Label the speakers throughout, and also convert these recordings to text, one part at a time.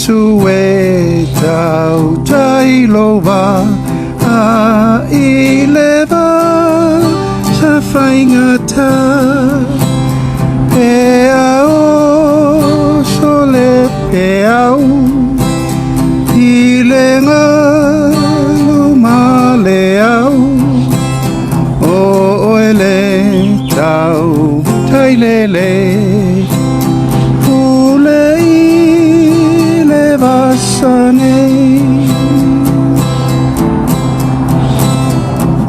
Speaker 1: sue tau tailova a ileva sa faingata e ao sole e au ilenga lumale au o ele tau tailele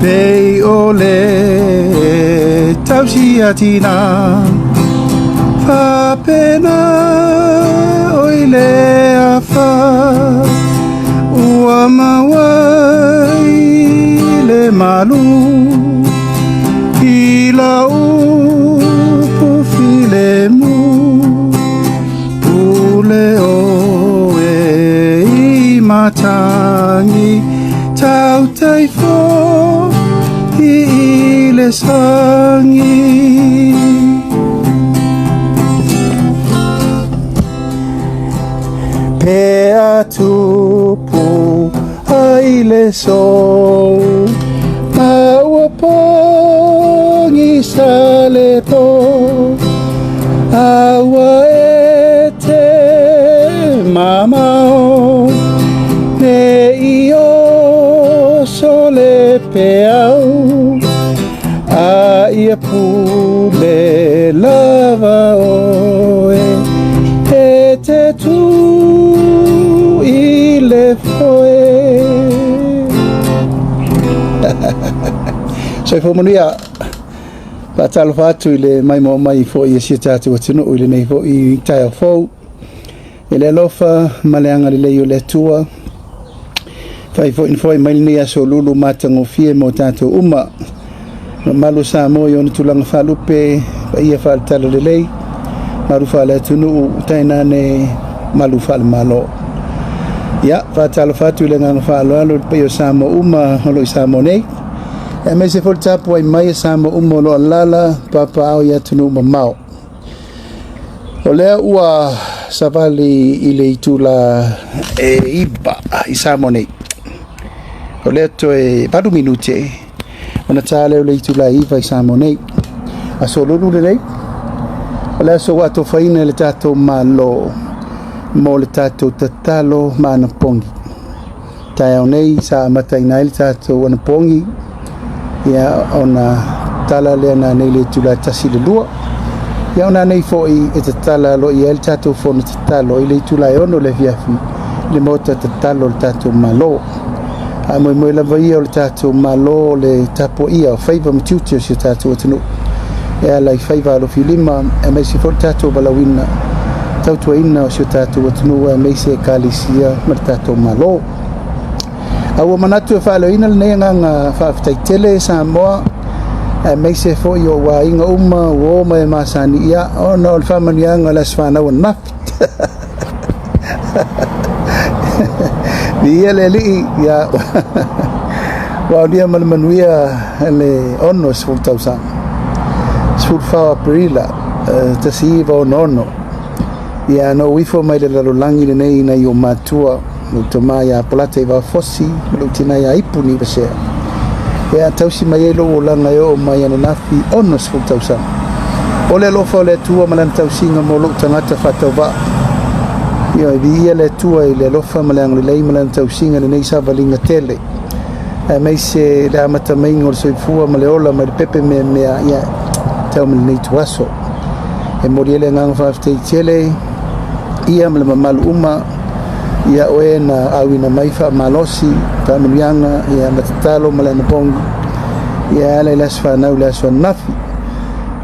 Speaker 1: Pei ole tausi atina fa pena oile afa ua mawai le malu i lau pufilemu ule oe i matangi tau taifo i le sangi pe atupu ai le so aua pongi sale po aua ete mamao ne io sole pe au a ia pule lava oe e te tu i le foe so i fomonia patalo fatu i le mai mo mai fo i si tatu atino i le nei fo i tai fo i le lofa maleanga le o le tua fai fo in foi mai ni aso lulu matango fie mo tato uma malu sa mo yo ni tulanga falupe ia fal talo le lei malu fala tunu taina ne malu fal malo ya fa talo fatu le ngana falo alo pe yo sa mo uma lo sa mo nei e me se fol tapo ai mai sa mo uma lo lala papa au ya tunu mamao o le ua savali ile itula e iba isa mo nei o le to e padu minute ona tale o le itula iva isa mo nei a solo lu le nei o le so wato faina le tato malo mo le tato tatalo mana pongi tai o nei sa mataina le tato wana pongi ya ona tala le na nei le itula tasi le lua ya ona nei foi e tatala lo i el tato fo na tatalo i le itula e ono le viafi le mota tatalo le tato malo a mo la vai o le tato malo le tapo ia faiva mtuti o si tato atinu e la faiva lo filima e me si fo tato balawina tautua ina o si tato atinu e me se kalisia ma tato malo au manatu e falo ina le nga fa tele sa mo e me se fo yo wa inga uma wo me masani ia o no le famani anga la sfana o naf dia le li ya wa dia mal manuia le onno sfultausa sfulfa aprila tasi va nono ya no wifo mai le langi le nei na yo matua no toma ya plata va fossi no tina ya ipuni bese ya tausi mai lo o langa yo mai ana nafi onno sfultausa ole lo fo le tua malan tausinga mo lo tangata fatova yo dia le tua ile lo fa malan le lei malan tausinga nei sa valinga tele mai se la mata mai ngol so fu ma le ola ma pepe me ya tau me nei tuaso e moriele ngang fa tele ia me mal uma ia oena awina mai fa malosi ta mianga ia matalo malan pong ia le las fa na la so nafi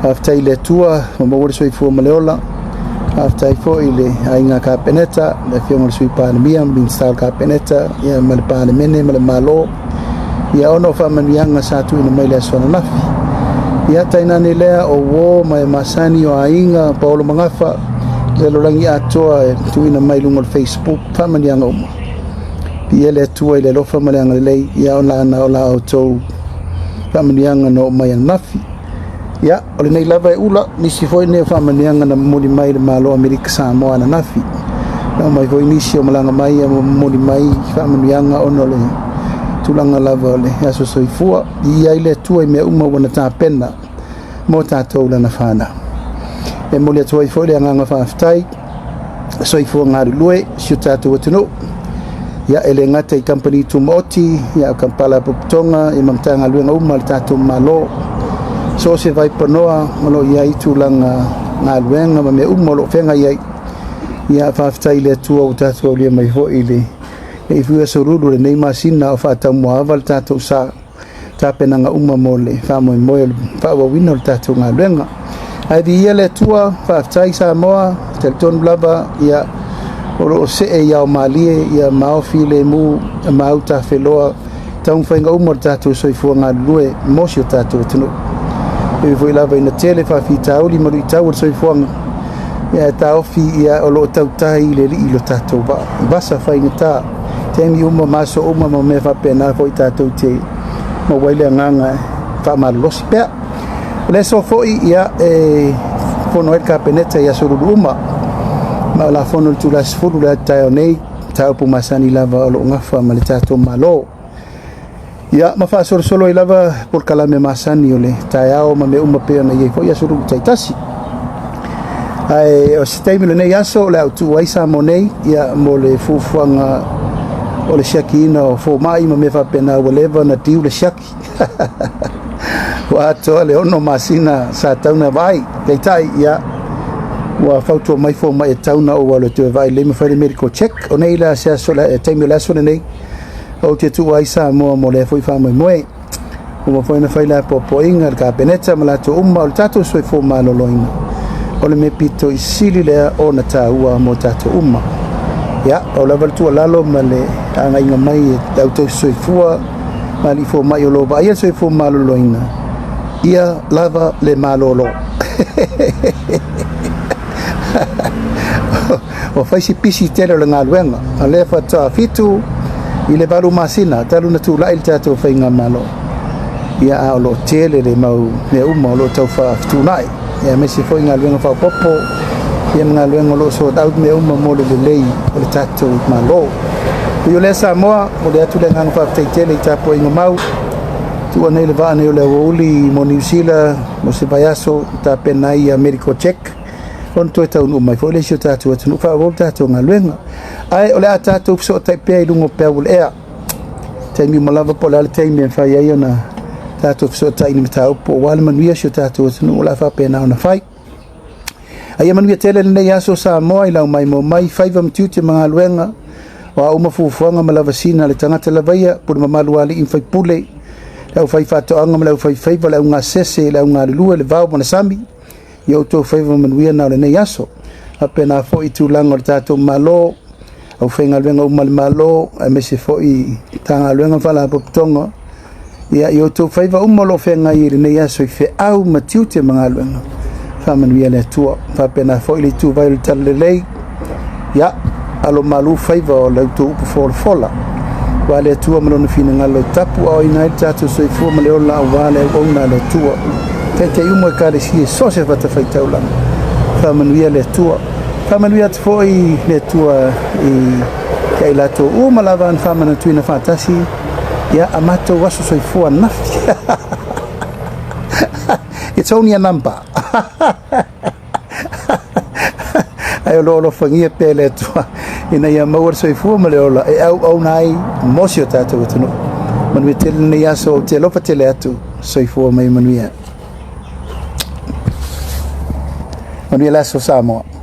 Speaker 1: after ile tua mo so fu ma le ola after fo ile ainga ka peneta le fiong sui palemia bin stal ka peneta ia mal palemene mal malo ia ono fa manianga satu ina mai le so nafi ia taina ni lea o wo mai masani o ainga paulo mangafa le lorangi atoa tu ina mai lungo Facebook fa manianga uma ia le tua ile lo fa manianga le ia ona na ola auto fa manianga no mai nafi ya ole nei lava ula ni si foi ne fa manianga na muli mai le malo Amerika Samoa na nafi na mai ko inisi o malanga mai mo moli mai fa manuanga ono le tulanga lava le aso soifua ia ile tua me uma wana ta pena mo tatou lana fana e moli tua i foi le nganga fa aftai soifua ngari lue si tatou tunu ya ele ngata i company tu moti ya Kampala Putonga i mamtanga luenga uma tatou malo so se vai panoa malo ia i tulanga ngaluenga me uma lo fenga ia fa aftai le tua o tatou le mai ho ile e fua sorulu le nei masina o fata moaval tatou sa tapenanga uma mole fa mo fa wa winol tatou ngalenga ai di ele tua fa tai sa moa telton blaba ia oro se e ia malie ia mau file mu mau ta feloa tau fainga uma tatou soifua ngalue mosio tatou tunu e foi lava ina tele fa fitauli mo tau soifua ia taufi ia o lo tau tai le ilo tatou ba basa fainga ta temi uma maso uma mo me fa pena foi tatou te mo waile nganga fa malos pe le so foi ia fono el capeneta ia suru uma ma la fono tu las furu la tayo nei tau pu masani lava lo ngafa ma le tatou malo ia ma fa solo lava por kalame masani ole tayao ma me uma pe na ia foi ia suru taitasi ai o sistemi le ia so la tu waisa monei ia mo le fufuanga o le shaki ina o fo mai ma me fa pena whatever na tiu le shaki wa to le ono masina sa tauna vai te tai ia wa fauto mai fo mai tauna o wala te vai le me fa le medical check o nei la sa so la time la so nei o te tu ai sa mo le foi fa mai moe o mo foi na fai la po inga ka beneta mala to o tato so fo malo loina o le me pito i sili le o na taua mo tato ya o level tu lalo male anga inga mai auto soifua mali fo mai o loba ia soifua malo loina ia lava le malolo o faisi pisi tele le ngaluenga ale fa ta fitu ile balu masina talu na tu la il tato fainga malo ia o lo tele le mau me uma lo tau fa tunai ia mesi foi ngaluenga fa popo ia ngaluenga lo so dau me uma mo le lei o le tato malo yo le sa moa o le atu le ngang fa tele tapo inga mau tu ana le va ne le oli mo New Zealand mo se bayaso ta penai medical check on to ta no mai fole sio tato tu fa volta to ngaluenga ai o le tato so ta pe lungo pe ul e te mi malava pola le te mi fa ia na tato so ta ni mata po wal man wi sio tato tu la fa pena na fai ai man wi tele ne ya so sa mo ai la mai mo mai faiva mtuti ngaluenga wa uma fufuanga malava sina le tangata la vaia por mamalu ali in fai pule au fai fato anga malau fai la unga sese la unga lua le vau mona sami yo to faiva manuia na le nei aso apena fo i tulanga le tato malo au fenga lenga umal malo a mese fo i tanga lenga fala poptonga ia yo to faiva umalo fenga i le nei aso i fe au matiute mangaluenga fa manuia le tua fa pena fo i tu vai le talelei ya alo malu faiva o le tu upu fola wale tua malona fina ngalo tapu au ina tato so i fu maleo la wale o na le tua te umo kare si so se fata faita ula fa manuia le tua fa manuia foi le tua i kai lato o malavan fa manu tuina fantasi ya amato waso so i fu na it's only a number ai lo fangia pele tua ina ia mawar so i fu maleo e au nai mosio tato tuno manu tel ne ya so te lo fatele atu so i fu mai manuia Manuela Sosamo.